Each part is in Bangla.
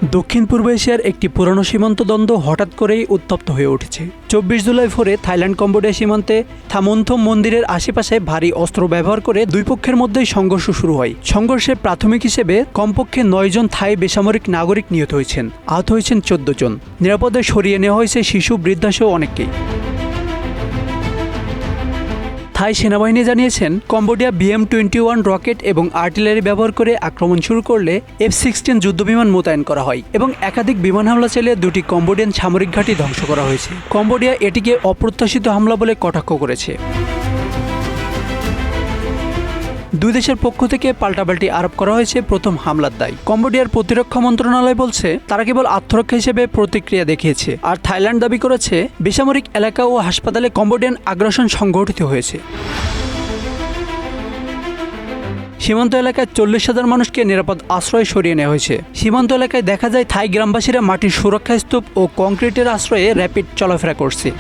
দক্ষিণ পূর্ব এশিয়ার একটি পুরনো সীমান্ত দ্বন্দ্ব হঠাৎ করেই উত্তপ্ত হয়ে উঠেছে। 24 জুলাই ভোরে থাইল্যান্ড কম্বোডিয়া সীমান্তে থামোনথম মন্দিরের আশেপাশে ভারী অস্ত্র ব্যবহার করে দুই পক্ষের মধ্যেই সংঘর্ষ শুরু হয়। সংঘর্ষে প্রাথমিক হিসেবে কমপক্ষে 9 জন থাই বেসামরিক নাগরিক নিহত হয়েছেন, আহত হয়েছেন 14 জন। নিরাপদে সরিয়ে নেওয়া হয়েছে শিশু, বৃদ্ধাসহ অনেককেই। থাই সেনাবাহিনী জানিয়েছেন, কম্বোডিয়া BM-21 রকেট এবং আর্টিলারি ব্যবহার করে আক্রমণ শুরু করলে F-16 যুদ্ধবিমান মোতায়েন করা হয় এবং একাধিক বিমান হামলা চালিয়ে দুটি কম্বোডিয়ান সামরিক ঘাঁটি ধ্বংস করা হয়েছে। কম্বোডিয়া এটিকে অপ্রত্যাশিত হামলা বলে কটাক্ষ করেছে। দুই দেশের পক্ষ থেকে পাল্টাপাল্টি আরোপ করা হয়েছে প্রথম হামলার দায়। কম্বোডিয়ার প্রতিরক্ষা মন্ত্রণালয় বলছে, তারা কেবল আত্মরক্ষা হিসেবে প্রতিক্রিয়া দেখিয়েছে। আর থাইল্যান্ড দাবি করেছে, বেসামরিক এলাকা ও হাসপাতালে কম্বোডিয়ান আগ্রাসন সংঘটিত হয়েছে। সীমান্ত এলাকায় 40,000 মানুষকে নিরাপদ আশ্রয়ে সরিয়ে নেওয়া হয়েছে। সীমান্ত এলাকায় দেখা যায় থাই গ্রামবাসীরা মাটির সুরক্ষা স্তূপ ও কংক্রিটের আশ্রয়ে র্যাপিড চলাফেরা করছে।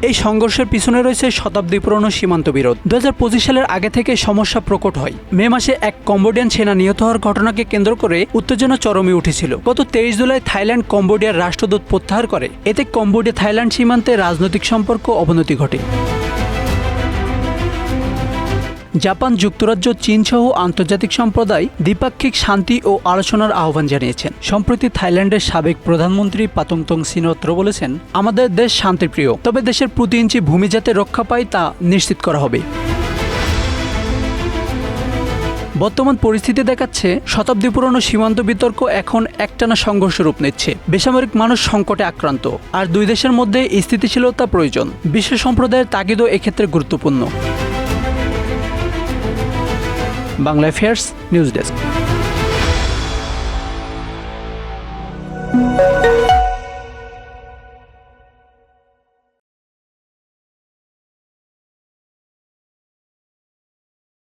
এই সংঘর্ষের পিছনে রয়েছে শতাব্দী পুরনো সীমান্ত বিরোধ। 2025 সালের আগে থেকে সমস্যা প্রকট হয়। মে মাসে এক কম্বোডিয়ান সেনা নিহত হওয়ার ঘটনাকে কেন্দ্র করে উত্তেজনা চরমে উঠেছিল। গত 23 জুলাই থাইল্যান্ড কম্বোডিয়ার রাষ্ট্রদূত প্রত্যাহার করে। এতে কম্বোডিয়া থাইল্যান্ড সীমান্তে রাজনৈতিক সম্পর্ক অবনতি ঘটে। জাপান, যুক্তরাজ্য, চীন সহ আন্তর্জাতিক সম্প্রদায় দ্বিপাক্ষিক শান্তি ও আলোচনার আহ্বান জানিয়েছেন। সম্প্রতি থাইল্যান্ডের সাবেক প্রধানমন্ত্রী পাতংতং সিনোত্র বলেছেন, আমাদের দেশ শান্তিপ্রিয়, তবে দেশের প্রতি ইঞ্চি ভূমি যাতে রক্ষা পায় তা নিশ্চিত করা হবে। বর্তমান পরিস্থিতি দেখাচ্ছে, শতাব্দী পুরনো সীমান্ত বিতর্ক এখন একটানা সংঘর্ষ রূপ নিচ্ছে। বেসামরিক মানুষ সংকটে আক্রান্ত, আর দুই দেশের মধ্যে স্থিতিশীলতা প্রয়োজন। বিশ্ব সম্প্রদায়ের তাগিদও এক্ষেত্রে গুরুত্বপূর্ণ। Bangla affairs news desk.